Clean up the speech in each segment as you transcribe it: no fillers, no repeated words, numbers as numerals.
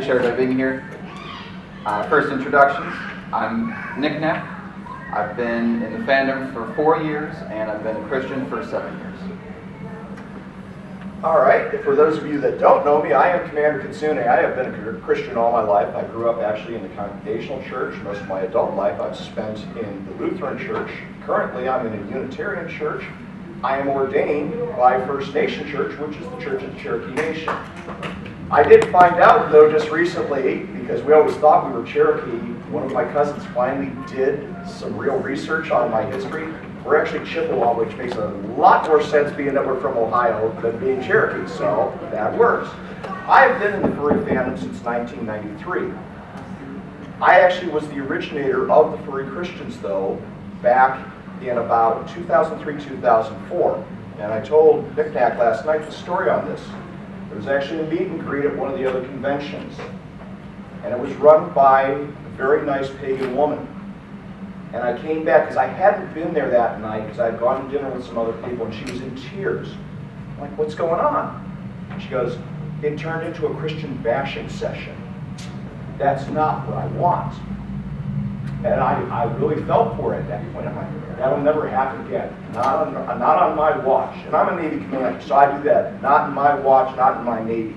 appreciate everybody being here. First introductions. I'm Niqnaq. I've been in the fandom for 4 years, and I've been a Christian for 7 years. All right, for those of you that don't know me, I am Commander Kitsune. I have been a Christian all my life. I grew up actually in the Congregational Church. Most of my adult life I've spent in the Lutheran Church. Currently I'm in a Unitarian Church. I am ordained by First Nation Church, which is the Church of the Cherokee Nation. I did find out, though, just recently, because we always thought we were Cherokee, one of my cousins finally did some real research on my history. We're actually Chippewa, which makes a lot more sense being that we're from Ohio than being Cherokee, so that works. I've been in the furry fandom since 1993. I actually was the originator of the Furry Christians, though, back in about 2003-2004. And I told Niqnaq last night the story on this. There was actually a meet and greet at one of the other conventions. And it was run by a very nice pagan woman. And I came back because I hadn't been there that night because I had gone to dinner with some other people, and she was in tears. I'm like, what's going on? And she goes, it turned into a Christian bashing session. That's not what I want. And I really felt for it at that point. I'm like, that'll never happen again. Not on my watch. And I'm a Navy commander, so I do that. Not in my watch, not in my Navy.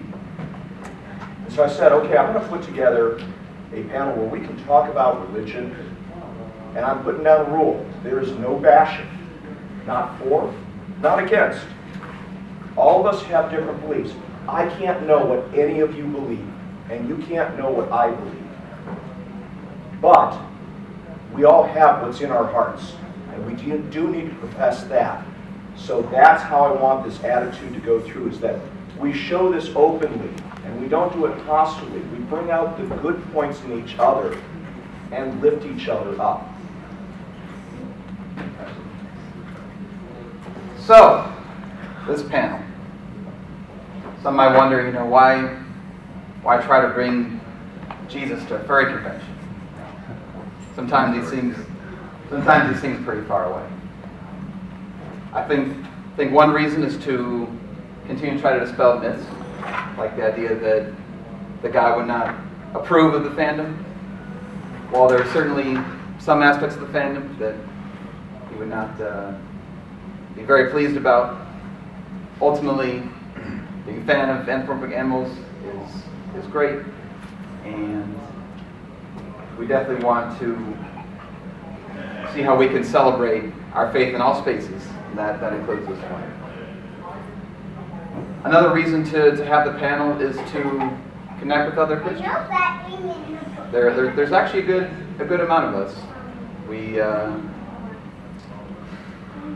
And so I said, okay, I'm going to put together a panel where we can talk about religion. And I'm putting down a rule. There is no bashing. Not for, not against. All of us have different beliefs. I can't know what any of you believe, and you can't know what I believe. But we all have what's in our hearts, and we do need to profess that. So that's how I want this attitude to go through, is that we show this openly, and we don't do it hostilely. We bring out the good points in each other and lift each other up. So, this panel. Some might wonder, why try to bring Jesus to a furry convention? Sometimes he seems pretty far away. I think one reason is to continue to try to dispel myths, like the idea that the guy would not approve of the fandom. While there are certainly some aspects of the fandom that he would not be very pleased about, ultimately, being a fan of anthropomorphic animals is great, and we definitely want to see how we can celebrate our faith in all spaces. That includes this one. Another reason to have the panel is to connect with other Christians. There's actually a good amount of us. We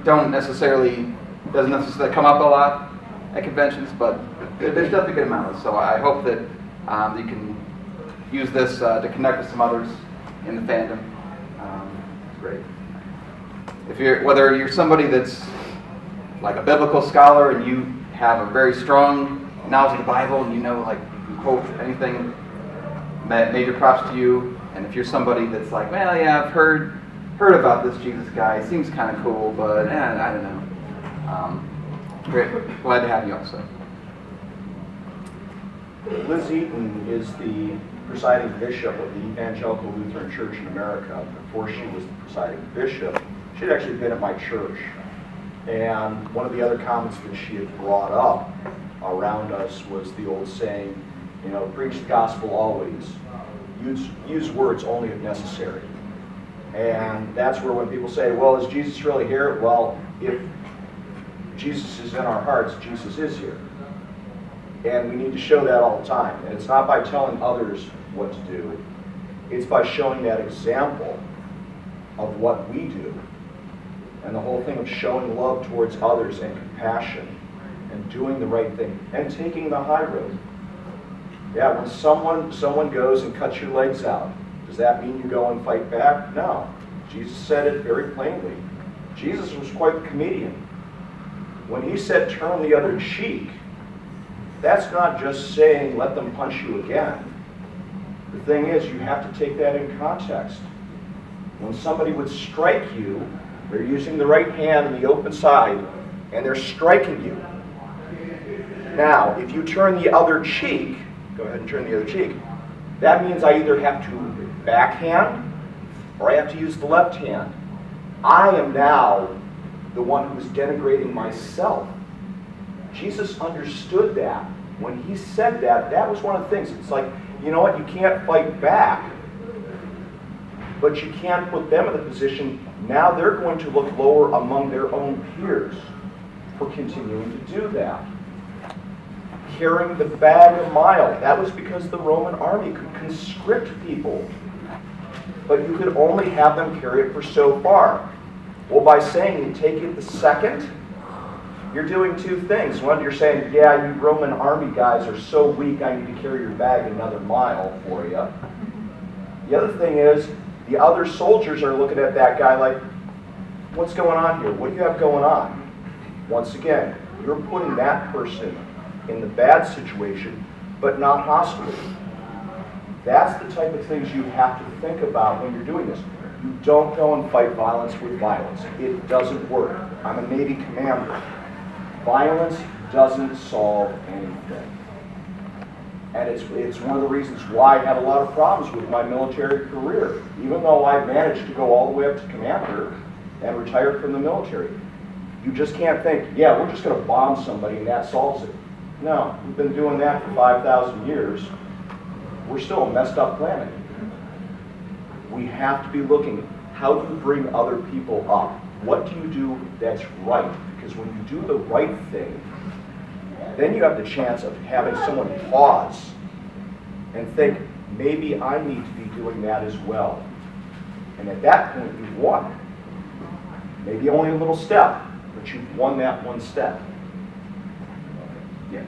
doesn't necessarily come up a lot at conventions, but there's definitely a good amount of us. So I hope that you can use this to connect with some others in the fandom. It's great. Whether you're somebody that's like a biblical scholar and you have a very strong knowledge of the Bible and you can quote anything, major props to you. And if you're somebody that's like, well, yeah, I've heard about this Jesus guy. He seems kind of cool, but I don't know. Great. Glad to have you also. Liz Eaton is the presiding bishop of the Evangelical Lutheran Church in America. Before she was the presiding bishop, she'd actually been at my church. And one of the other comments that she had brought up around us was the old saying, preach the gospel always. Use words only if necessary. And that's where when people say, well, is Jesus really here? Well, if Jesus is in our hearts, Jesus is here. And we need to show that all the time. And it's not by telling others what to do. It's by showing that example of what we do. And the whole thing of showing love towards others and compassion and doing the right thing and taking the high road. Yeah, when someone goes and cuts your legs out, does that mean you go and fight back? No. Jesus said it very plainly. Jesus was quite the comedian. When he said turn the other cheek, that's not just saying let them punch you again. The thing is, you have to take that in context. When somebody would strike you, they're using the right hand in the open side, and they're striking you. Now, if you turn the other cheek, go ahead and turn the other cheek, that means I either have to backhand or I have to use the left hand. I am now the one who is denigrating myself. Jesus understood that. When he said that, that was one of the things. It's like, you know what, you can't fight back, but you can put them in the position, now they're going to look lower among their own peers for continuing to do that. Carrying the bag a mile, that was because the Roman army could conscript people, but you could only have them carry it for so far. Well, by saying you take it the second, you're doing two things. One, you're saying, yeah, you Roman army guys are so weak, I need to carry your bag another mile for you. The other thing is, the other soldiers are looking at that guy like, what's going on here? What do you have going on? Once again, you're putting that person in the bad situation, but not hostile. That's the type of things you have to think about when you're doing this. You don't go and fight violence with violence. It doesn't work. I'm a Navy commander. Violence doesn't solve anything. And it's one of the reasons why I had a lot of problems with my military career. Even though I managed to go all the way up to commander and retired from the military. You just can't think, yeah, we're just going to bomb somebody and that solves it. No, we've been doing that for 5,000 years. We're still a messed up planet. We have to be looking at how do you bring other people up? What do you do that's right? Because when you do the right thing, then you have the chance of having someone pause and think, maybe I need to be doing that as well. And at that point, you've won. Maybe only a little step, but you've won that one step. Yeah.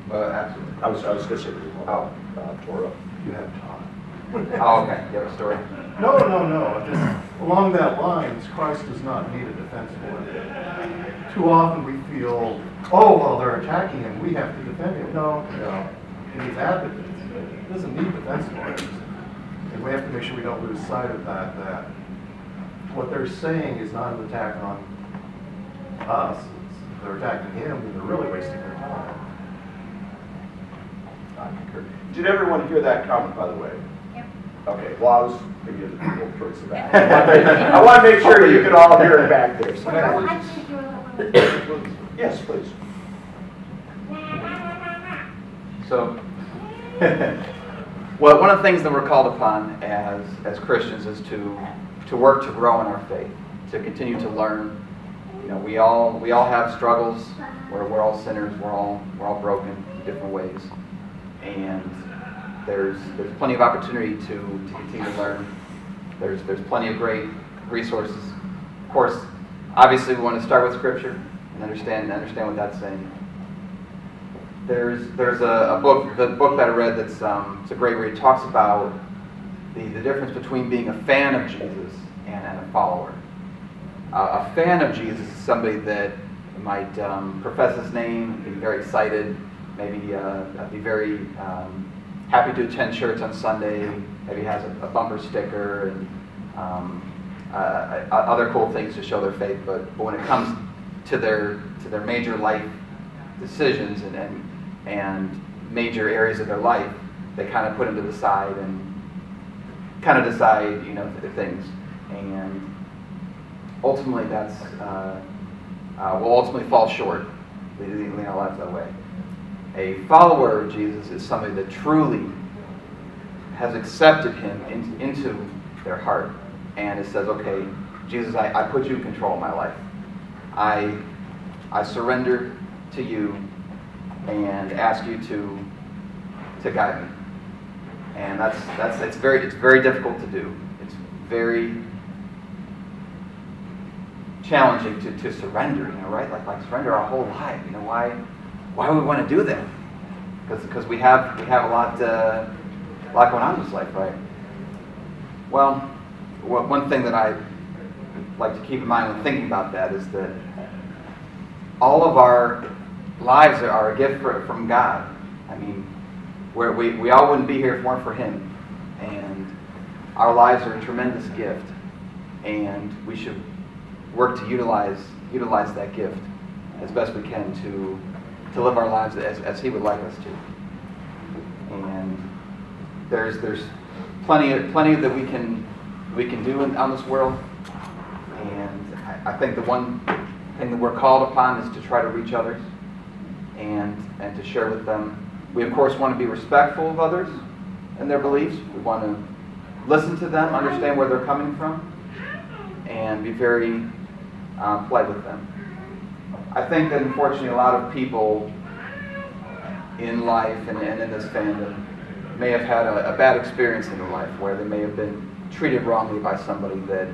Well, absolutely. I was going to say, Torah. You have time. Oh, okay. You have a story? No. Just along that lines, Christ does not need a defense lawyer. Too often we feel, oh, well, they're attacking him, we have to defend him. No. He needs advocates. He doesn't need defense lawyers. And we have to make sure we don't lose sight of that what they're saying is not an attack on us. They're attacking him, and they're really wasting their time. I concur. Did everyone hear that comment, by the way? Yep. Okay, well, I was thinking of the people towards the back. I want to make sure you could all hear it back there. So I think you were yes, please. So, well, one of the things that we're called upon as Christians is to work to grow in our faith, to continue to learn. You know, we all have struggles. We're all sinners. We're all broken in different ways, and there's plenty of opportunity to continue to learn. There's plenty of great resources. Of course, obviously, we want to start with Scripture and understand what that's saying. There's a book, the book that I read that's it's a great read. It talks about the difference between being a fan of Jesus and a follower. A fan of Jesus is somebody that might profess his name, be very excited, maybe be very happy to attend church on Sunday, maybe has a bumper sticker and other cool things to show their faith. But when it comes to their major life decisions and major areas of their life, they kind of put them to the side and kind of decide, things. And ultimately, that's will ultimately fall short. Leading our lives that way. A follower of Jesus is somebody that truly has accepted him into their heart, and it says, "Okay, Jesus, I put you in control of my life. I surrender to you and ask you to guide me." And it's very difficult to do. It's very challenging to surrender, right? Like surrender our whole life. Why would we want to do that? Because we have a lot going on in this life, right? Well, one thing that I like to keep in mind when thinking about that is that all of our lives are a gift from God. I mean, we all wouldn't be here if it weren't for Him, and our lives are a tremendous gift, and we should work to utilize that gift as best we can to live our lives as He would like us to. And there's plenty that we can do on this world, and I think the one thing that we're called upon is to try to reach others and to share with them. We of course want to be respectful of others and their beliefs. We want to listen to them, understand where they're coming from, and be very polite with them. I think that unfortunately a lot of people in life and in this fandom may have had a bad experience in their life where they may have been treated wrongly by somebody that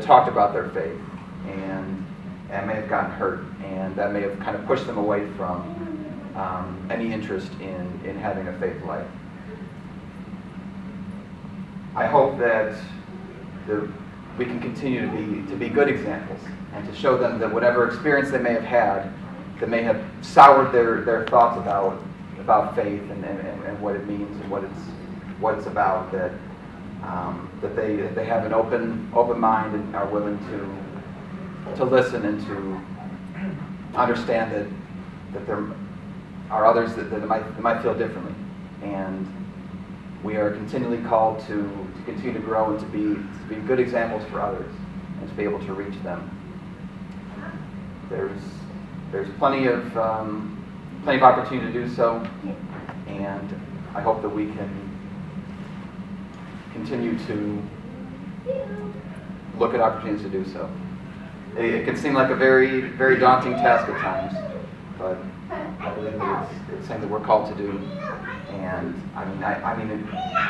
talked about their faith and may have gotten hurt, and that may have kind of pushed them away from any interest in having a faith life. I hope that we can continue to be good examples and to show them that whatever experience they may have had that may have soured their thoughts about faith and what it means and what it's about, that they have an open mind and are willing to listen and to understand that there are others that might feel differently, and we are continually called to continue to grow and to be good examples for others and to be able to reach them. There's plenty of opportunity to do so, and I hope that we can continue to look at opportunities to do so. It can seem like a very, very daunting task at times, but I believe that it's something that we're called to do. And I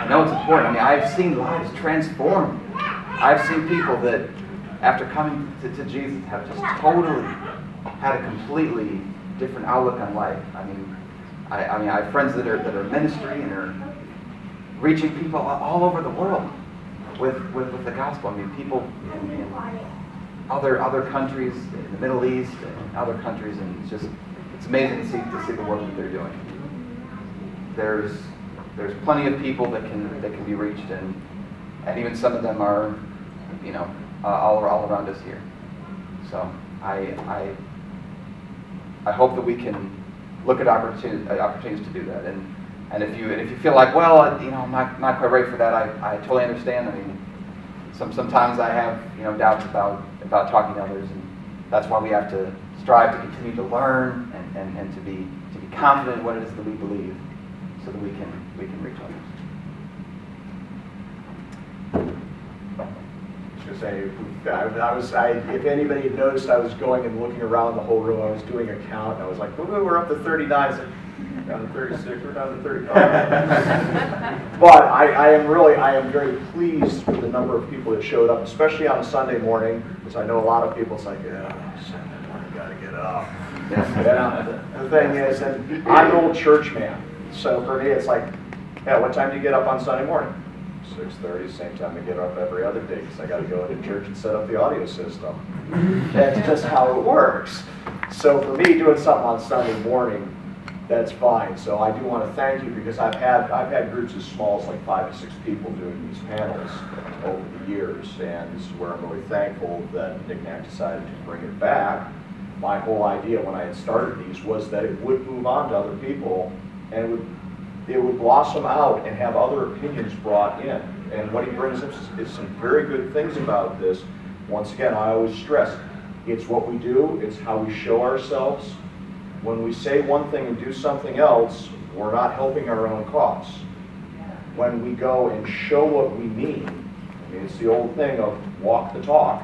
know it's important. I mean, I've seen lives transformed. I've seen people that, after coming to Jesus, have just totally had a completely different outlook on life. I have friends that are in ministry and are reaching people all over the world with the gospel. I mean, people in other countries, in the Middle East and other countries, and it's amazing to see the work that they're doing. There's plenty of people that can be reached, and even some of them are, all around us here. So I hope that we can look at opportunities to do that. And if you feel like, well, I'm not quite ready for that, I totally understand. I mean, sometimes I have doubts about talking to others, and that's why we have to strive to continue to learn and to be confident in what it is that we believe, so that we can reach others. If anybody had noticed, I was going and looking around the whole room. I was doing a count, and I was like, we're up to 39. I said, down to 36, we're down to 35. But I am very pleased with the number of people that showed up, especially on a Sunday morning, because I know a lot of people, it's like, Sunday morning, gotta get up. The thing is, and I'm an old church man, so for me, it's like, what time do you get up on Sunday morning? 6:30, same time I get up every other day, because I got to go into church and set up the audio system. That's just how it works. So for me, doing something on Sunday morning, that's fine. So I do want to thank you, because I've had groups as small as like 5 to 6 people doing these panels over the years, and this is where I'm really thankful that Niqnaq decided to bring it back. My whole idea when I had started these was that it would move on to other people, and it would blossom out and have other opinions brought in. And what he brings up is some very good things about this. Once again, I always stress, it's what we do, it's how we show ourselves. When we say one thing and do something else, we're not helping our own cause. When we go and show what we mean, it's the old thing of walk the talk.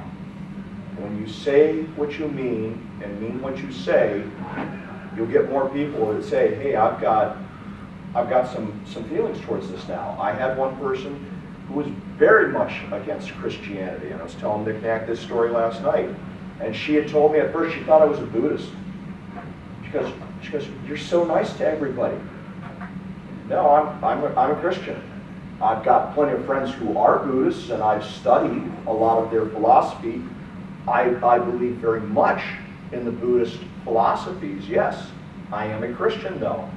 When you say what you mean and mean what you say, you'll get more people that say, hey, I've got some feelings towards this now. I had one person who was very much against Christianity, and I was telling Niqnaq this story last night, and she had told me at first she thought I was a Buddhist. She goes, you're so nice to everybody. No, I'm a Christian. I've got plenty of friends who are Buddhists, and I've studied a lot of their philosophy. I believe very much in the Buddhist philosophies, yes. I am a Christian, though.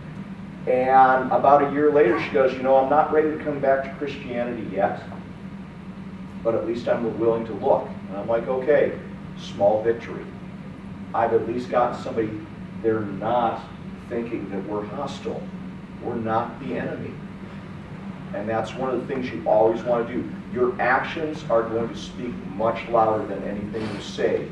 And about a year later, she goes, I'm not ready to come back to Christianity yet, but at least I'm willing to look. And I'm like, okay, small victory. I've at least gotten somebody, they're not thinking that we're hostile. We're not the enemy. And that's one of the things you always want to do. Your actions are going to speak much louder than anything you say.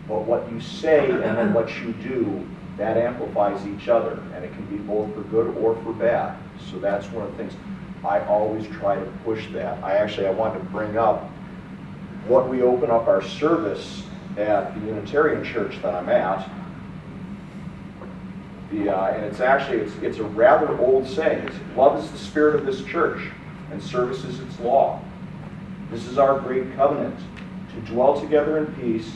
But what you say and then what you do, that amplifies each other. And it can be both for good or for bad. So that's one of the things I always try to push that. I want to bring up what we open up our service at the Unitarian church that I'm at. And it's a rather old saying. It's, love is the spirit of this church, and service is its law. This is our great covenant, to dwell together in peace,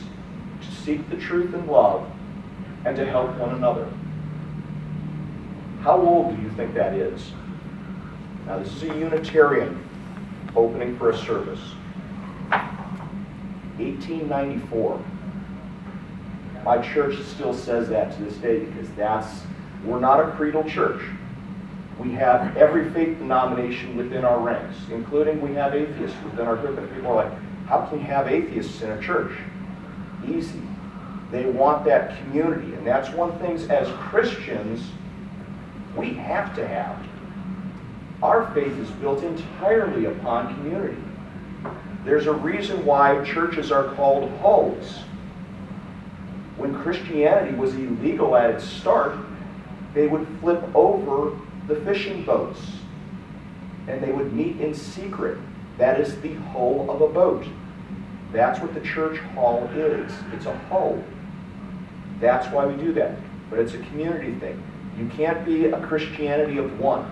to seek the truth in love, and to help one another. How old do you think that is? Now, this is a Unitarian opening for a service. 1894. My church still says that to this day because we're not a creedal church. We have every faith denomination within our ranks, including we have atheists within our group. And people are like, how can you have atheists in a church? Easy. They want that community. And that's one thing as Christians we have to have. Our faith is built entirely upon community. There's a reason why churches are called hulls. When Christianity was illegal at its start, they would flip over the fishing boats and they would meet in secret. That is the hull of a boat. That's what the church hall is. It's a hull. That's why we do that. But it's a community thing. You can't be a Christianity of one.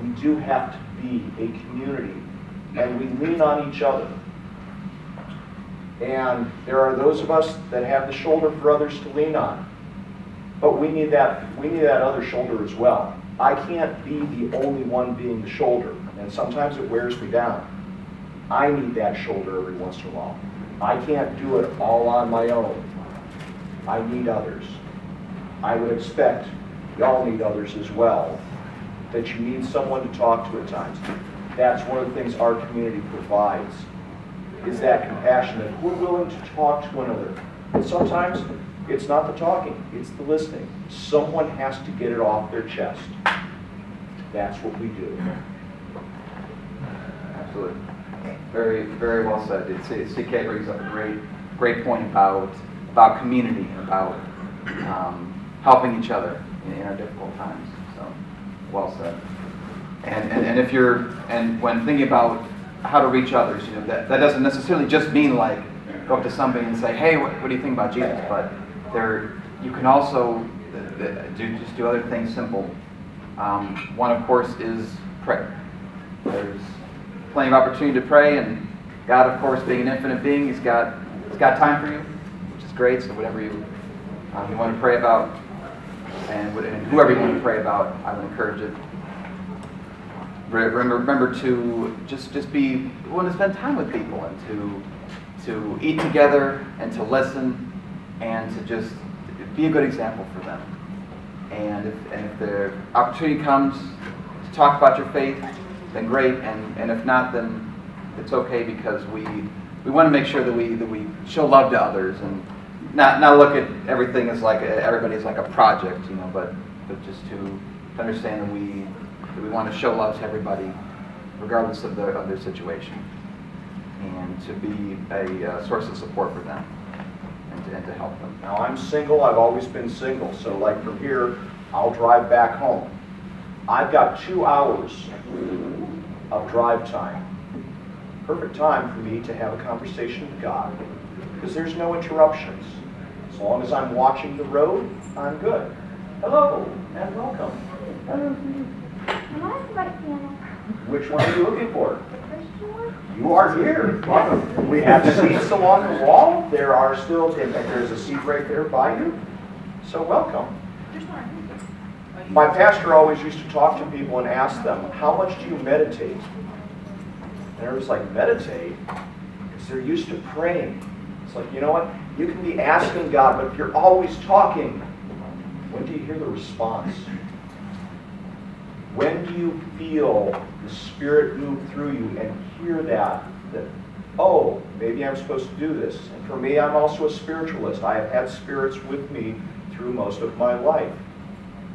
We do have to be a community, and we lean on each other. And there are those of us that have the shoulder for others to lean on. But we need that other shoulder as well. I can't be the only one being the shoulder, and sometimes it wears me down. I need that shoulder every once in a while. I can't do it all on my own. I need others. I would expect y'all need others as well, that you need someone to talk to at times. That's one of the things our community provides, is that compassion, that we're willing to talk to one another. And sometimes it's not the talking, it's the listening. Someone has to get it off their chest. That's what we do. Absolutely. Very, very well said. CK brings up a great point about community, about helping each other in our difficult times. So, well said. And when thinking about how to reach others, that doesn't necessarily just mean like go up to somebody and say, hey, what do you think about Jesus? But you can also do other things simple. One, of course, is pray. There's plenty of opportunity to pray, and God, of course, being an infinite being, He's got time for you, which is great. So whatever you want to pray about, and whoever you want to pray about, I would encourage it. Remember to just be willing to spend time with people, and to eat together, and to listen, and to just be a good example for them. And if the opportunity comes to talk about your faith, then great. And if not, then it's okay, because we want to make sure that we show love to others, and not look at everything as like everybody's like a project, but just to understand that we want to show love to everybody, regardless of their situation, and to be a source of support for them, and to help them. Now, I'm single. I've always been single. So like from here, I'll drive back home. I've got 2 hours of drive time. Perfect time for me to have a conversation with God, because there's no interruptions. As long as I'm watching the road, I'm good. Hello, and welcome. Can I ask about a piano? Which one are you looking for? The Christian one? You are here. Welcome. We have seats along the wall. There are still, there's a seat right there by you. So welcome. There's one. My pastor always used to talk to people and ask them, how much do you meditate? And everyone's like, meditate? Because they're used to praying. It's like, you know what? You can be asking God, but if you're always talking, when do you hear the response? When do you feel the Spirit move through you and hear that, oh, maybe I'm supposed to do this? And for me, I'm also a spiritualist. I have had spirits with me through most of my life.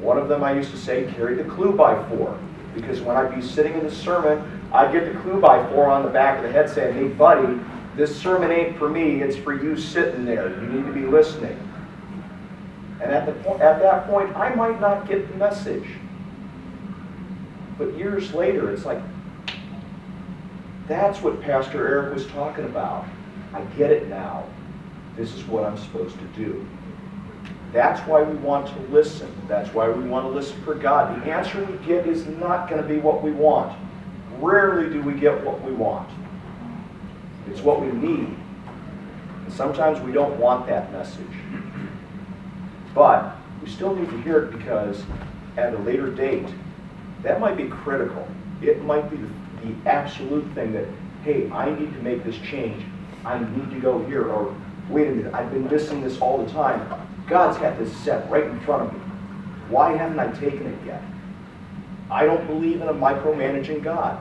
One of them I used to say, carry the clue by 4. Because when I'd be sitting in the sermon, I'd get the clue by 4 on the back of the head saying, hey buddy, this sermon ain't for me, it's for you sitting there. You need to be listening. And at that point, I might not get the message. But years later, it's like, that's what Pastor Eric was talking about. I get it now. This is what I'm supposed to do. That's why we want to listen. That's why we want to listen for God. The answer we get is not going to be what we want. Rarely do we get what we want. It's what we need. And sometimes we don't want that message. But we still need to hear it because at a later date, that might be critical. It might be the absolute thing that, hey, I need to make this change. I need to go here. Or, wait a minute, I've been missing this all the time. God's got this set right in front of me. Why haven't I taken it yet? I don't believe in a micromanaging God.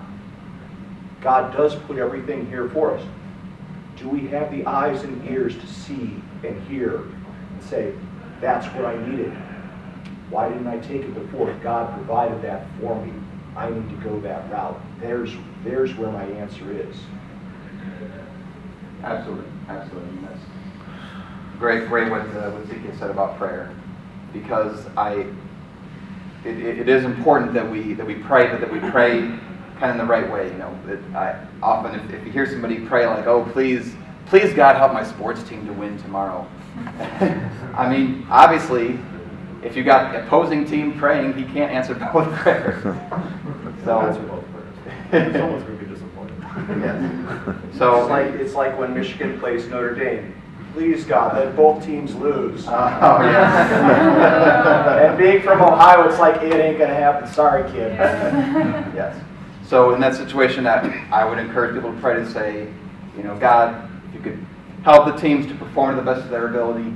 God does put everything here for us. Do we have the eyes and ears to see and hear and say, that's what I needed? Why didn't I take it before? God provided that for me. I need to go that route. There's where my answer is. Absolutely. And that's great what Zeke said about prayer, because it is important that we pray, but that we pray kind of in the right way. You know, I often if you hear somebody pray like, "Oh, please God, help my sports team to win tomorrow." I mean, obviously, if you got the opposing team praying, he can't answer both prayers. So Answer both prayers. Someone's going to be disappointed. yes. So It's like when Michigan plays Notre Dame. Please, God, let both teams lose. oh yes. And being from Ohio, it's like, it ain't going to happen. Sorry, kid. Yes. So in that situation, I would encourage people to pray to say, you know, God, if you could help the teams to perform to the best of their ability,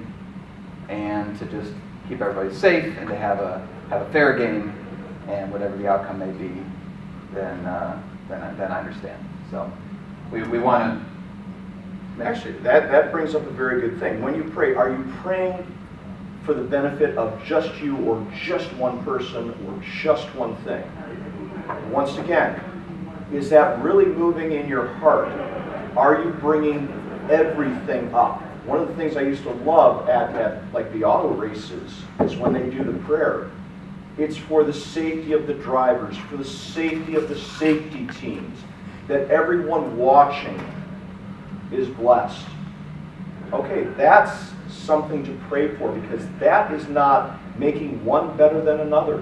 and to just keep everybody safe, and to have a fair game, and whatever the outcome may be, then I understand. So we want to. Actually, that brings up a very good thing. When you pray, are you praying for the benefit of just you, or just one person, or just one thing? Once again, is that really moving in your heart? Are you bringing everything up? One of the things I used to love at like the auto races is when they do the prayer. It's for the safety of the drivers, for the safety of the safety teams, that everyone watching is blessed. Okay, that's something to pray for, because that is not making one better than another.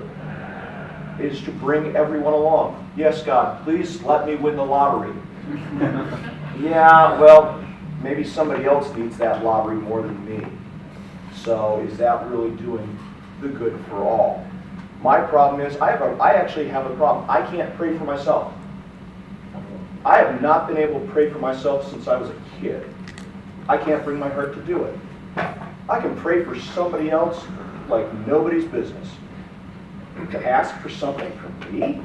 It is to bring everyone along. Yes, God, please let me win the lottery. Yeah, well, maybe somebody else needs that lottery more than me. So is that really doing the good for all? My problem is, I actually have a problem. I can't pray for myself. I have not been able to pray for myself since I was a kid. I can't bring my heart to do it. I can pray for somebody else like nobody's business. To ask for something from me?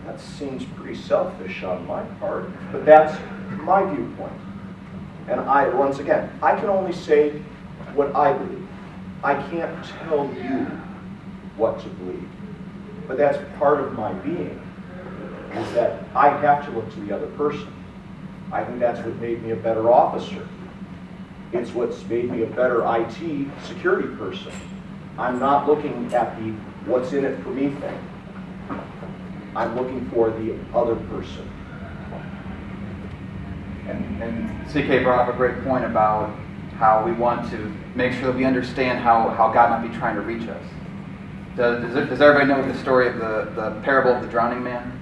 That seems pretty selfish on my part, but that's my viewpoint. And once again, I can only say what I believe. I can't tell you what to believe. But that's part of my being, is that I have to look to the other person. I think that's what made me a better officer. It's what's made me a better IT security person. I'm not looking at the what's in it for me thing. I'm looking for the other person. And CK brought up a great point about how we want to make sure that we understand how God might be trying to reach us. Does everybody know the story of the parable of the drowning man?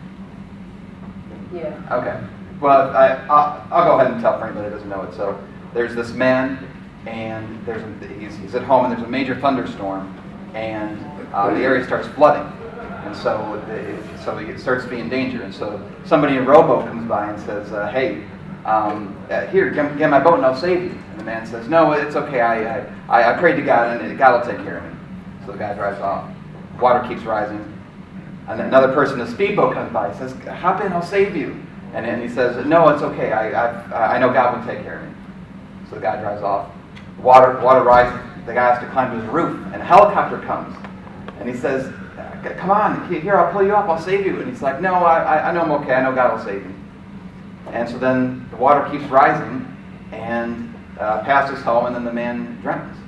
Yeah. Okay. Well, I'll go ahead and tell for anybody that doesn't know it. So there's this man, and he's at home, and there's a major thunderstorm, and the area starts flooding, and so he starts to be in danger. And so somebody in a rowboat comes by and says, "Hey, here, get my boat, and I'll save you." And the man says, "No, it's okay. I prayed to God, and God will take care of me." So the guy drives off. Water keeps rising. And then another person in a speedboat comes by and says, "Hop in, I'll save you." And then he says, "No, it's okay. I know God will take care of me." So the guy drives off. Water rises. the guy has to climb to his roof, and a helicopter comes, and he says, come on, here, I'll pull you up, I'll save you. And he's like, no, I know I'm okay, I know God will save me. And so then the water keeps rising, and past his home, and then the man drowns.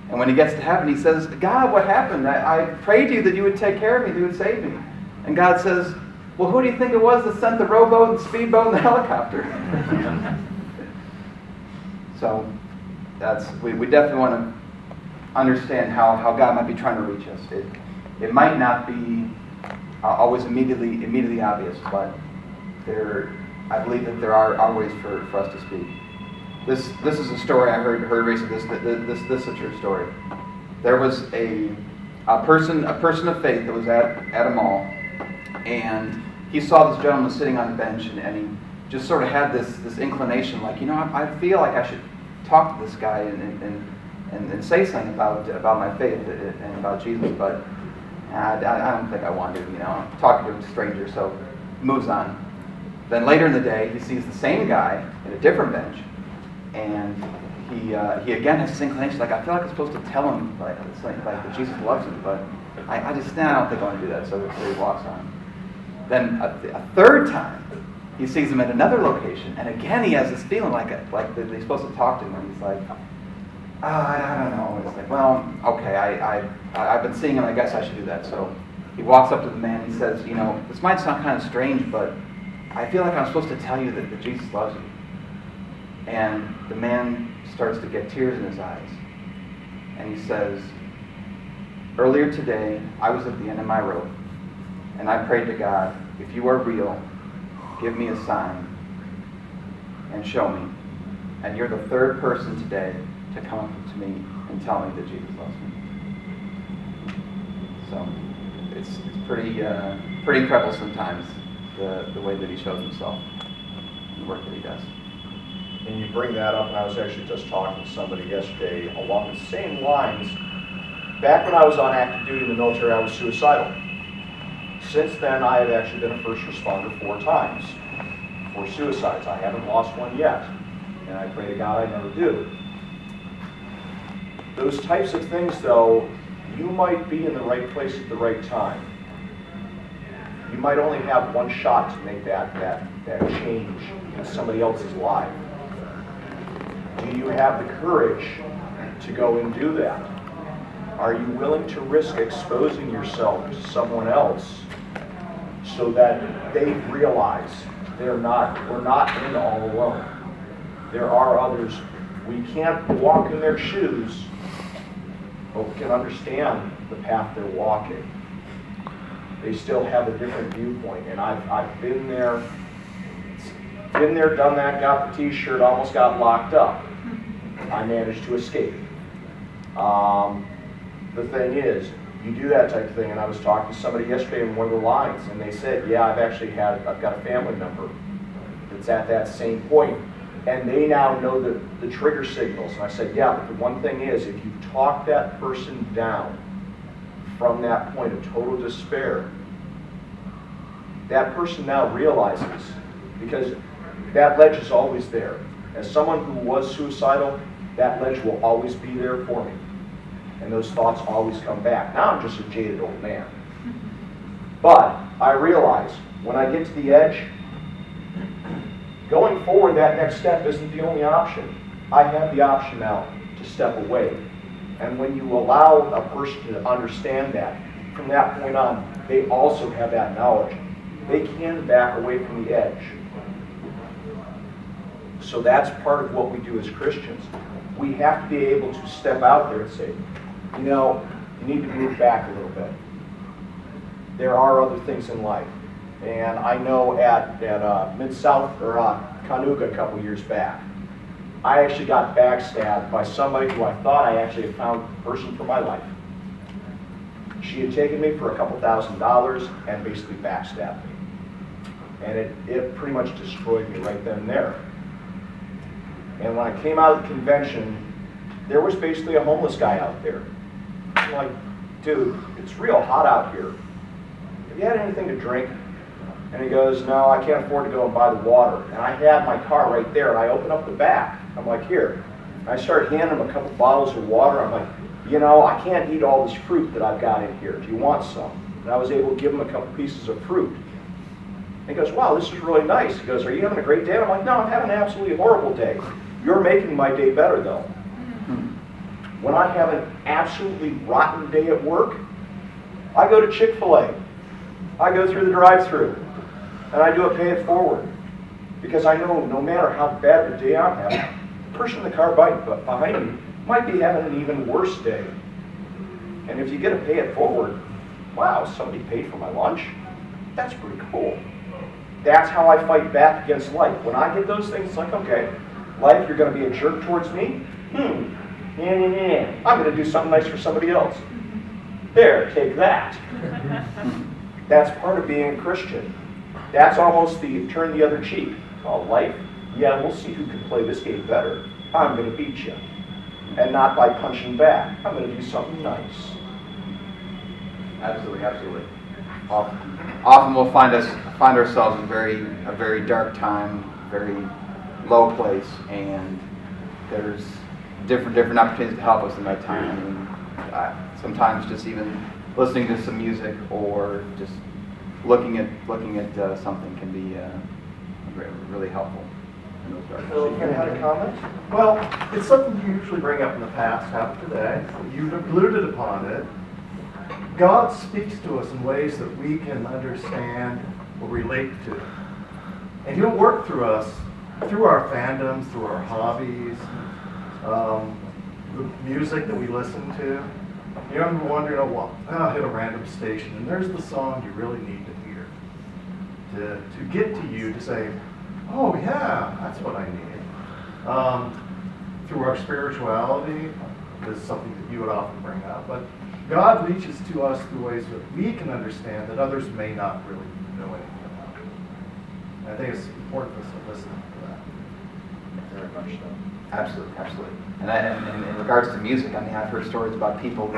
And when he gets to heaven, he says, God, what happened? I prayed to you that you would take care of me, that you would save me. And God says, well, who do you think it was that sent the rowboat, the speedboat, and the helicopter? So we definitely want to understand how God might be trying to reach us. It might not be always immediately obvious, but I believe that there are ways for us to speak. This is a story I heard recently. This is a true story. There was a person of faith that was at a mall, and he saw this gentleman sitting on a bench, and he just sort of had this inclination, like, I feel like I should talk to this guy and say something about my faith and about Jesus, but I don't think I want to. I'm talking to a stranger, so moves on. Then later in the day, he sees the same guy at a different bench, and he again has this inclination, like, I feel like I'm supposed to tell him like that Jesus loves him, but I don't think I want to do that. So he walks on. Then a third time, he sees him at another location, and again he has this feeling like that he's supposed to talk to him, and he's like, I don't know. It's like, well, okay, I've been seeing him. I guess I should do that. So he walks up to the man. He says, this might sound kind of strange, but I feel like I'm supposed to tell you that Jesus loves you. And the man starts to get tears in his eyes. And he says, earlier today, I was at the end of my rope, and I prayed to God, if you are real, give me a sign and show me. And you're the third person today to come up to me and tell me that Jesus loves me. So it's pretty incredible sometimes, the way that he shows himself and the work that he does. And you bring that up, and I was actually just talking to somebody yesterday along the same lines. Back when I was on active duty in the military, I was suicidal. Since then, I have actually been a first responder 4 times for suicides. I haven't lost one yet, and I pray to God I never do. Those types of things, though, you might be in the right place at the right time. You might only have one shot to make that change in somebody else's life. Do you have the courage to go and do that? Are you willing to risk exposing yourself to someone else so that they realize we're not in all alone? There are others. We can't walk in their shoes, but we can understand the path they're walking. They still have a different viewpoint, and I've been there, done that, got the t-shirt, almost got locked up. I managed to escape. The thing is, you do that type of thing, and I was talking to somebody yesterday in one of the lines, and they said, yeah, I've got a family member that's at that same point, and they now know the trigger signals. And I said, yeah, but the one thing is, if you talk that person down from that point of total despair, that person now realizes, because that ledge is always there. As someone who was suicidal, that ledge will always be there for me. And those thoughts always come back. Now I'm just a jaded old man. But I realize when I get to the edge, going forward, that next step isn't the only option. I have the option now to step away. And when you allow a person to understand that, from that point on, they also have that knowledge. They can back away from the edge. So that's part of what we do as Christians. We have to be able to step out there and say, you need to move back a little bit. There are other things in life. And I know at Mid-South, or Kalecgos a couple years back, I actually got backstabbed by somebody who I thought I actually had found the person for my life. She had taken me for a couple $1,000s and basically backstabbed me. And it pretty much destroyed me right then and there. And when I came out of the convention, there was basically a homeless guy out there. I'm like, dude, it's real hot out here. Have you had anything to drink? And he goes, no, I can't afford to go and buy the water. And I had my car right there, and I opened up the back. I'm like, here, I started handing him a couple bottles of water. I'm like, you know, I can't eat all this fruit that I've got in here. Do you want some? And I was able to give him a couple pieces of fruit. And he goes, wow, this is really nice. He goes, are you having a great day? And I'm like, no, I'm having an absolutely horrible day. You're making my day better, though. When I have an absolutely rotten day at work, I go to Chick-fil-A. I go through the drive-thru, and I do a pay it forward. Because I know no matter how bad the day I'm having, the person in the car behind me might be having an even worse day. And if you get a pay it forward, wow, somebody paid for my lunch? That's pretty cool. That's how I fight back against life. When I get those things, it's like, okay, life, you're going to be a jerk towards me? I'm going to do something nice for somebody else. There, take that. That's part of being a Christian. That's almost the turn the other cheek. Oh, life? Yeah, we'll see who can play this game better. I'm going to beat you. And not by punching back. I'm going to do something nice. Absolutely, absolutely. Often we'll find ourselves in a very dark time, very low place, and there's different opportunities to help us in that time. I mean, sometimes just even listening to some music or just looking at something can be really helpful in those dark So, times. you had a comment? Well, it's something you usually bring up in the past, have today. You've alluded upon it. God speaks to us in ways that we can understand or relate to. And He'll work through us, through our fandoms, through our hobbies, the music that we listen to. You ever wondering, I'll hit a random station, and there's the song you really need to hear. To get to you to say, oh yeah, that's what I need. Through our spirituality, this is something that you would often bring up, but God reaches to us through ways that we can understand that others may not really know anything about. And I think it's important for us to listen to that. Very much so. Absolutely, absolutely. And in regards to music, I mean, I've heard stories about people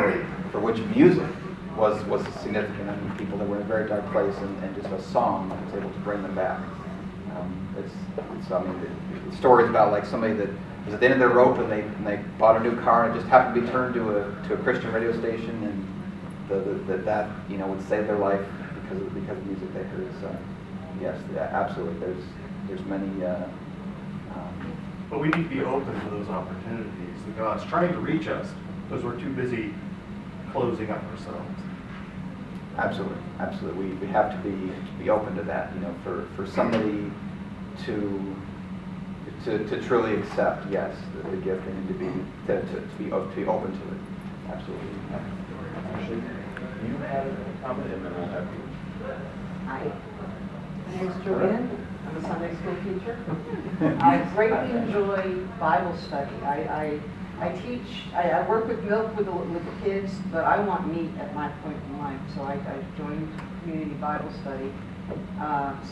for which music was significant. I mean, people that were in a very dark place, and just a song was able to bring them back. The stories about like somebody that was at the end of their rope and they bought a new car and it just happened to be turned to a Christian radio station, and that would save their life because of the music they heard. So yes, yeah, absolutely. There's many. But we need to be open to those opportunities that God's trying to reach us because we're too busy closing up ourselves. Absolutely, absolutely. We have to be open to that. For somebody to truly accept, yes, the gift, and to be open to it. Absolutely. Actually, you had a comment, and then we'll have you. Hi, my name is Joanne. I'm a Sunday school teacher. I greatly enjoy Bible study. I teach, I work with milk with the kids, but I want meat at my point in life, so I joined Community Bible Study.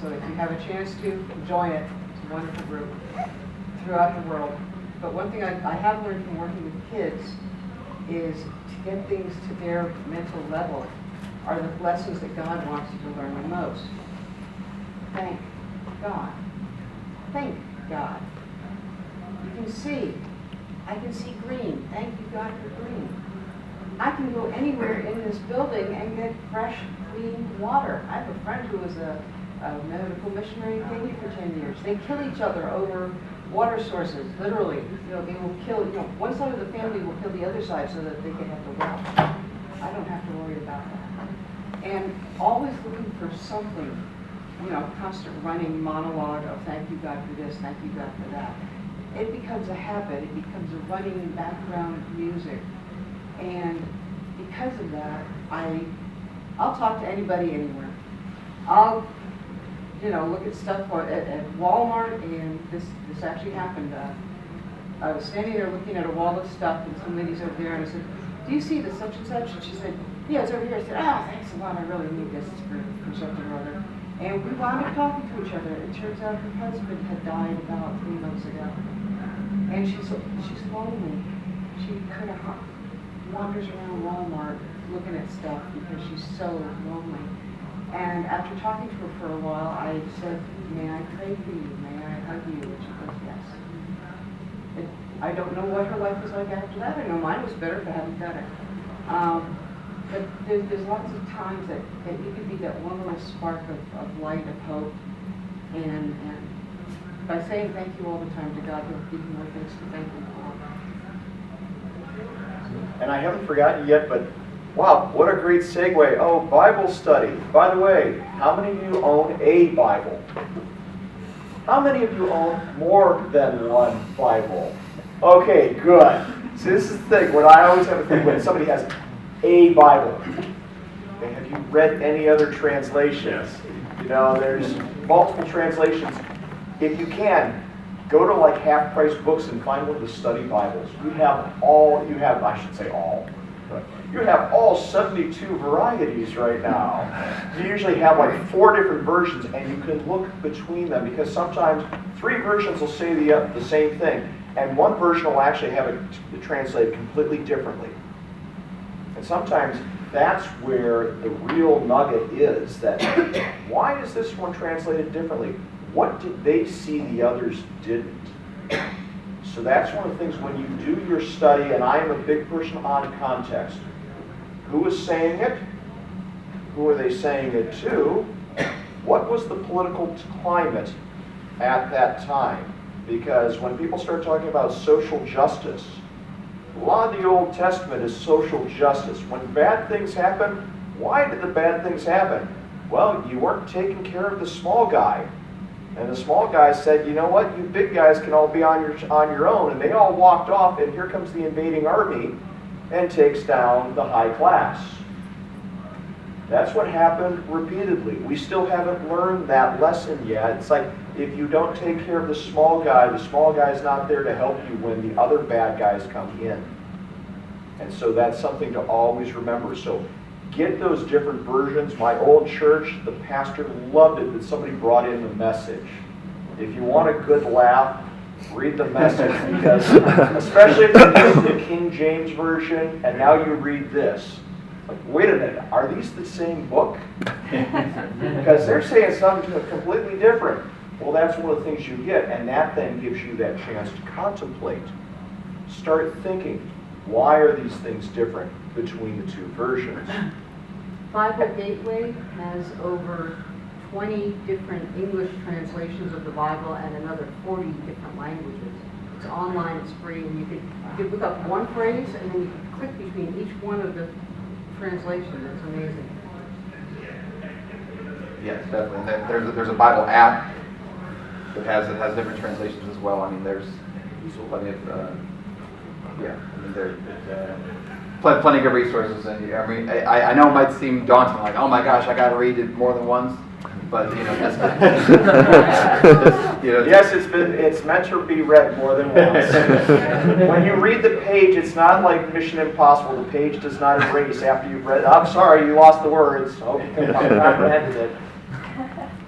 So if you have a chance to, join it. It's a wonderful group throughout the world. But one thing I have learned from working with kids is to get things to their mental level are the lessons that God wants you to learn the most. Thank God. Thank God. You can see. I can see green. Thank you, God, for green. I can go anywhere in this building and get fresh, clean water. I have a friend who was a medical missionary in Kenya for 10 years. They kill each other over water sources, literally. They will kill, one side of the family will kill the other side so that they can have the well. I don't have to worry about that. And always looking for something, constant running monologue of thank you, God, for this, thank you, God, for that. It becomes a habit. It becomes a running background music. And because of that, I'll talk to anybody anywhere. I'll, look at stuff at Walmart, and this actually happened. I was standing there looking at a wall of stuff, and some lady's over there, and I said, do you see the such and such? And she said, yeah, it's over here. I said, thanks a lot. I really need this for something or other. And we wound up talking to each other. It turns out her husband had died about 3 months ago. And she's lonely. She kind of wanders around Walmart looking at stuff because she's so lonely. And after talking to her for a while, I said, may I pray for you? May I hug you? And she goes, yes. I don't know what her life was like after that. I know mine was better, but I haven't done it. But there's lots of times that you could be that one little spark of light, of hope, and by saying thank you all the time to God, He'll give you more things to thank Him for. And I haven't forgotten yet, but wow, what a great segue. Oh, Bible study. By the way, how many of you own a Bible? How many of you own more than one Bible? Okay, good. See, this is the thing. What I always have to think when somebody has a Bible. Okay, have you read any other translations? You know, there's multiple translations. If you can, go to like half-price books and find one of the study Bibles. You have all 72 varieties right now. You usually have like 4 different versions, and you can look between them because sometimes 3 versions will say the same thing, and one version will actually have it translated completely differently. And sometimes that's where the real nugget is, that why is this one translated differently? What did they see the others didn't? So that's one of the things when you do your study, and I am a big person on context. Who is saying it? Who are they saying it to? What was the political climate at that time? Because when people start talking about social justice, a lot of the Old Testament is social justice. When bad things happen, why did the bad things happen? Well, you weren't taking care of the small guy. And the small guy said, you know what, you big guys can all be on your own. And they all walked off, and here comes the invading army and takes down the high class. That's what happened repeatedly. We still haven't learned that lesson yet. It's like, if you don't take care of the small guy's not there to help you when the other bad guys come in. And so that's something to always remember. So get those different versions. My old church, the pastor loved it that somebody brought in the Message. If you want a good laugh, read the Message, because especially if you're reading the King James Version and now you read this. Like, wait a minute, are these the same book? Because they're saying something completely different. Well, that's one of the things you get, and that then gives you that chance to contemplate. Start thinking, why are these things different between the 2 versions? Bible Gateway has over 20 different English translations of the Bible and another 40 different languages. It's online, it's free, and you could look up one phrase and then you can click between each one of the translations. It's amazing. Yes, definitely. There's a Bible app that has different translations as well. I mean, there's plenty of there's plenty of good resources. And I mean, I know it might seem daunting, like, oh my gosh, I got to read it more than once. But yes, it's meant to be read more than once. When you read the page, it's not like Mission Impossible. The page does not erase after you've read it. I'm sorry, you lost the words. Oh, you comprehended it.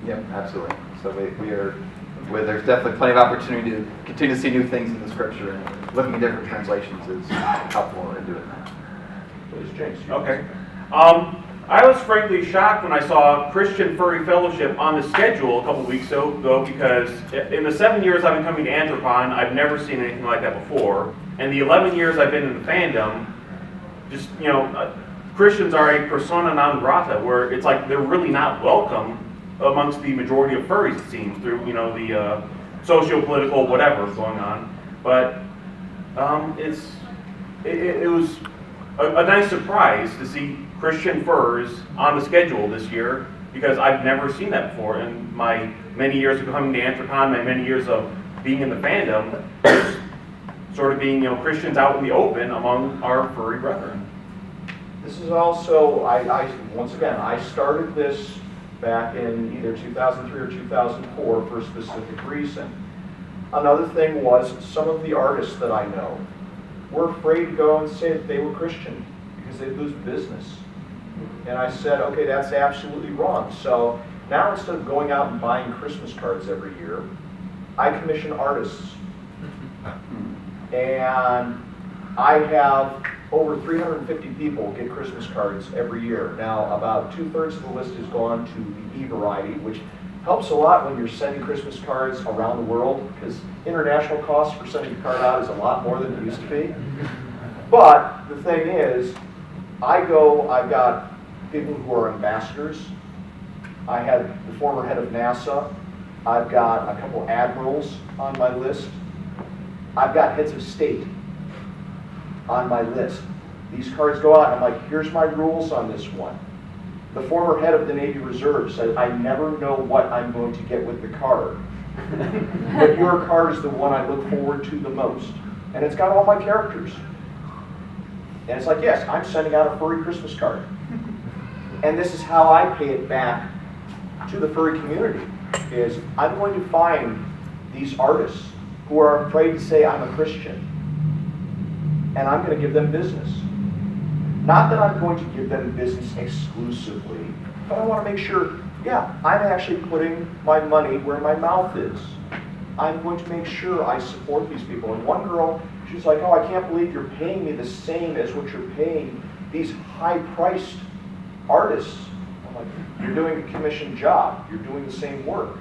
Yeah, absolutely. So there's definitely plenty of opportunity to continue to see new things in the Scripture, and looking at different translations is helpful in doing that. Please, James. Okay. I was frankly shocked when I saw Christian Furry Fellowship on the schedule a couple weeks ago, because in the 7 years I've been coming to Anthrocon, I've never seen anything like that before. And the 11 years I've been in the fandom, just, Christians are a persona non grata, where it's like they're really not welcome amongst the majority of furries, it seems, through, the socio-political whatever going on. But it was a nice surprise to see Christian furs on the schedule this year, because I've never seen that before in my many years of coming to Anthrocon, my many years of being in the fandom, just sort of being, Christians out in the open among our furry brethren. This is also, once again, I started this back in either 2003 or 2004 for a specific reason. Another thing was, some of the artists that I know were afraid to go and say that they were Christian because they'd lose business. And I said, okay, that's absolutely wrong. So now, instead of going out and buying Christmas cards every year, I commission artists. And I have over 350 people get Christmas cards every year. Now, about 2/3 of the list has gone to the E variety, which Helps a lot when you're sending Christmas cards around the world, because international costs for sending a card out is a lot more than it used to be. But the thing is, I've got people who are ambassadors. I had the former head of NASA. I've got a couple admirals on my list. I've got heads of state on my list. These cards go out, and I'm like, here's my rules on this one. The former head of the Navy Reserve said, I never know what I'm going to get with the card. But your card is the one I look forward to the most. And it's got all my characters. And it's like, yes, I'm sending out a furry Christmas card. And this is how I pay it back to the furry community, is I'm going to find these artists who are afraid to say I'm a Christian. And I'm going to give them business. Not that I'm going to give them business exclusively, but I want to make sure, yeah, I'm actually putting my money where my mouth is. I'm going to make sure I support these people. And one girl, she's like, oh, I can't believe you're paying me the same as what you're paying these high-priced artists. I'm like, you're doing a commissioned job. You're doing the same work.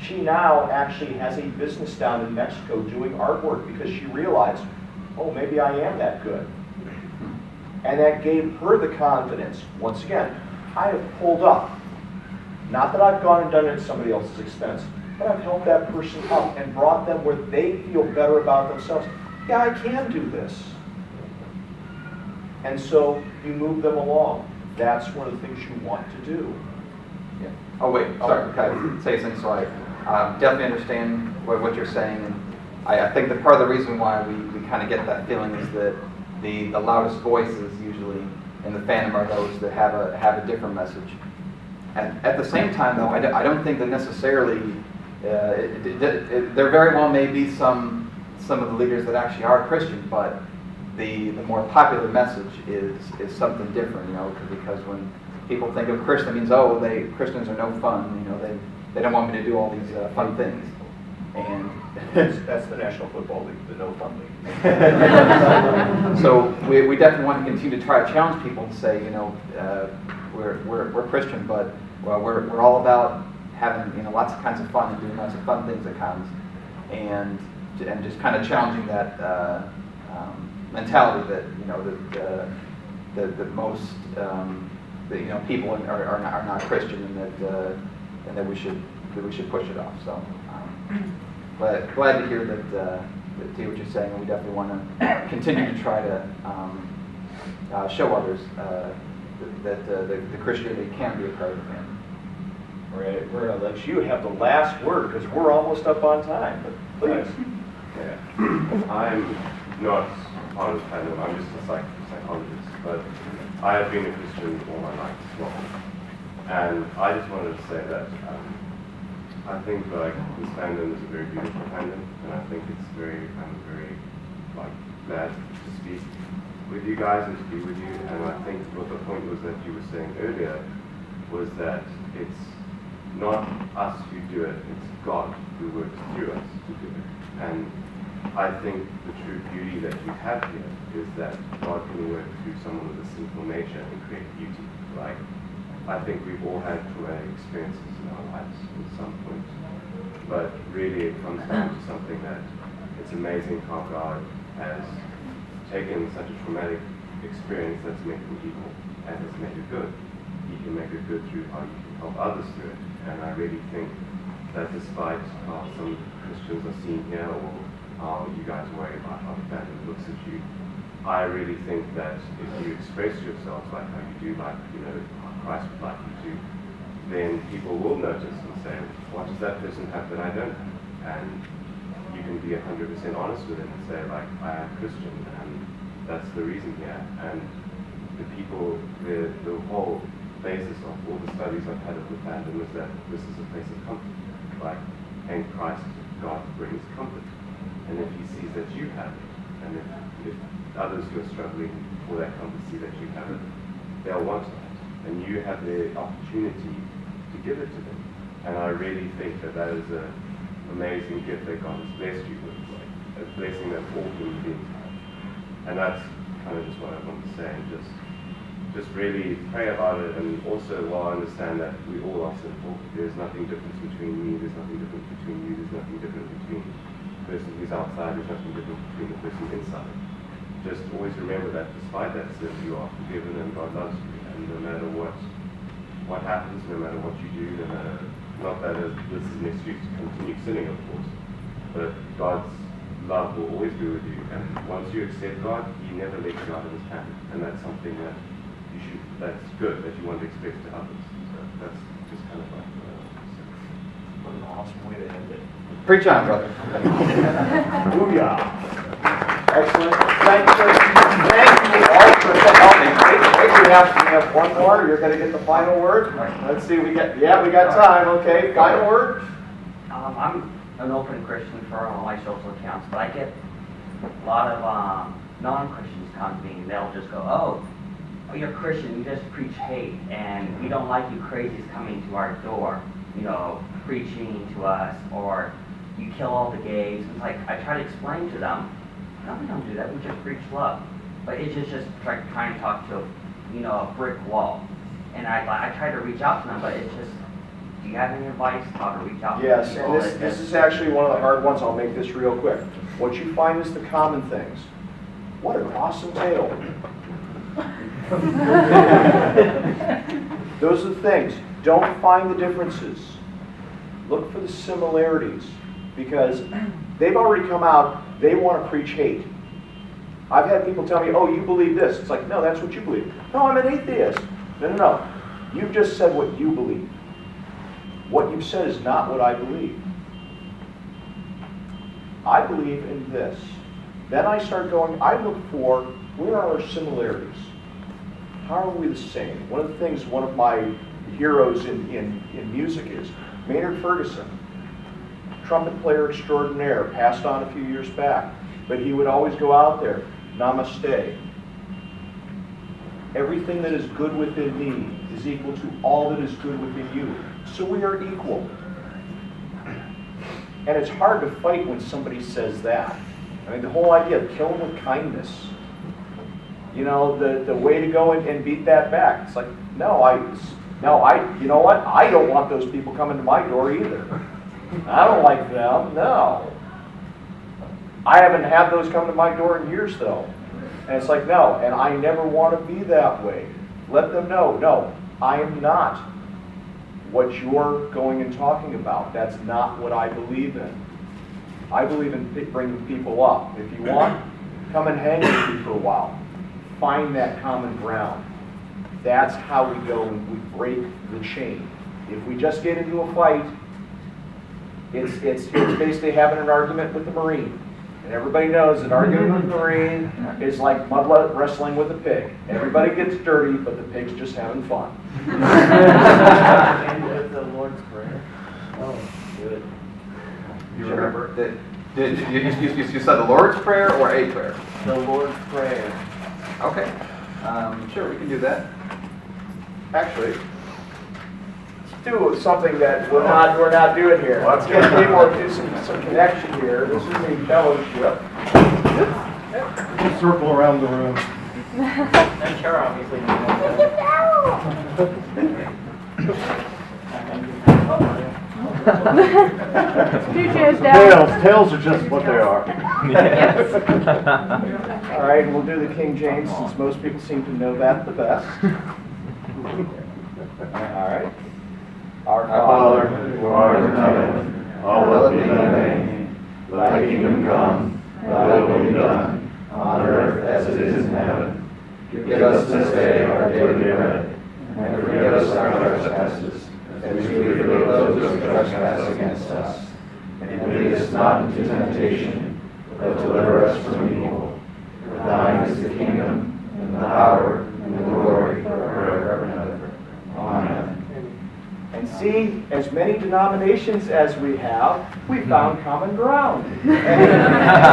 She now actually has a business down in Mexico doing artwork because she realized, oh, maybe I am that good. And that gave her the confidence. Once again, I have pulled up. Not that I've gone and done it at somebody else's expense, but I've helped that person up and brought them where they feel better about themselves. Yeah, I can do this. And so you move them along. That's one of the things you want to do. Yeah. Oh, wait, sorry, can I say something? So I definitely understand what you're saying. And I think that part of the reason why we kind of get that feeling is that the loudest voices usually in the fandom are those that have a different message. And at the same time, though, I don't think that necessarily there very well may be some of the leaders that actually are Christian, but the more popular message is something different, you know, because when people think of Christian, it means, oh, Christians are no fun, you know, they don't want me to do all these fun things. And that's the National Football League, the no fun league. So we definitely want to continue to try to challenge people and say, you know, we're Christian, but we're all about having, you know, lots of kinds of fun and doing lots of fun things at cons, and just kind of challenging that mentality that, you know, that most that, you know, people are not Christian, and that we should push it off. So. Glad to hear that what you're saying, and we definitely want to continue to try to show others that the Christianity can be a part of the family. All right, we're going to let you have the last word because we're almost up on time. But please. Yeah. I'm not part of the fandom, I'm just a psychologist, but I have been a Christian all my life as well. And I just wanted to say that I think like this fandom is a very beautiful fandom, and I think it's I'm very like glad to speak with you guys and to be with you. And I think what the point was that you were saying earlier was that it's not us who do it, it's God who works through us to do it. And I think the true beauty that you have here is that God can work through someone with a sinful nature and create beauty. Like, I think we've all had traumatic experiences in our lives at some point. But really it comes down to something that it's amazing how God has taken such a traumatic experience that's made it evil and has made it good. He can make it good through how you can help others through it. And I really think that despite how some Christians are seen here, or how you guys worry about how the fandom looks at you, I really think that if you express yourselves like how you do, like, you know, Christ would like you to, then people will notice and say, what does that person have that I don't have? And you can be 100% honest with them and say, like, I am Christian, and that's the reason here. And the people, the whole basis of all the studies I've had of the fandom is that this is a place of comfort. Like, in Christ, God brings comfort. And if he sees that you have it, and if others who are struggling for that comfort see that you have it, they'll want that. And you have the opportunity to give it to them. And I really think that that is an amazing gift that God has blessed you with, like a blessing that all human beings have. And that's kind of just what I want to say, and just just really pray about it, and also while I understand that we all are sinful, there's nothing different between me, there's nothing different between you, there's nothing different between the person who's outside, there's nothing different between the person inside. Just always remember that despite that sin, you are forgiven and God loves you, and no matter what happens, no matter what you do, no matter, not that this is an excuse to continue sinning, of course, but God's love will always be with you, and once you accept God, He never lets you out of His hand, and that's something that that's good, that you want to express to others. So that's just kind of like What an awesome way to end it. Preach on, brother. Booyah. Excellent. Thank you all for helping. We have one more. You're going to get the final word. Let's see. We got time. Okay. Final word. I'm an open Christian for all my social accounts, but I get a lot of non-Christians come to me and they'll just go, oh, you're Christian, you just preach hate, and we don't like you crazies coming to our door, preaching to us, or you kill all the gays. It's like, I try to explain to them, no, we don't do that, we just preach love. But it's just like trying to talk to, a brick wall. And I try to reach out to them, but it's just, do you have any advice how to reach out to Yes, people? and this is actually one of the hard ones. I'll make this real quick. What you find is the common things. What an awesome tale. Those are the things. Don't find the differences. Look for the similarities, because they've already come out. They want to preach hate. I've had people tell me, oh, you believe this. It's like, no, that's what you believe. No, I'm an atheist. No. You've just said what you believe. What you've said is not what I believe. I believe in this. Then I start going, I look for, where are our similarities? How are we the same? One of the things, one of my heroes in music is Maynard Ferguson, trumpet player extraordinaire, passed on a few years back. But he would always go out there, namaste. Everything that is good within me is equal to all that is good within you. So we are equal. And it's hard to fight when somebody says that. I mean, the whole idea of kill them with kindness. The way to go and beat that back. It's like, you know what? I don't want those people coming to my door either. I don't like them, no. I haven't had those come to my door in years, though. And it's like, no, and I never want to be that way. Let them know, no, I am not what you're going and talking about. That's not what I believe in. I believe in bringing people up. If you want, come and hang with me for a while. Find that common ground. That's how we go and we break the chain. If we just get into a fight, it's basically having an argument with the Marine. And everybody knows that arguing with the Marine is like mud wrestling with a pig. Everybody gets dirty, but the pig's just having fun. And with the Lord's Prayer. Oh, good. You remember that? You said the Lord's Prayer or a prayer? The Lord's Prayer. Okay. Sure, we can do that. Actually, let's do something that we're not doing here. Let's get people to do some connection here. This is a fellowship. Just circle around the room. And Kara obviously Tails are just what they are. All right, and we'll do the King James since most people seem to know that the best. All right. Our Father, who art in heaven, hallowed be thy name. Thy kingdom come, thy will be done, on earth as it is in heaven. Give us this day our daily bread, and forgive us our trespasses, as we forgive those who trespass against us. And lead us not into temptation, but deliver us from evil. For thine is the kingdom, and the power, and the glory, forever and ever. Amen. And see, as many denominations as we have, we found common ground. Yeah.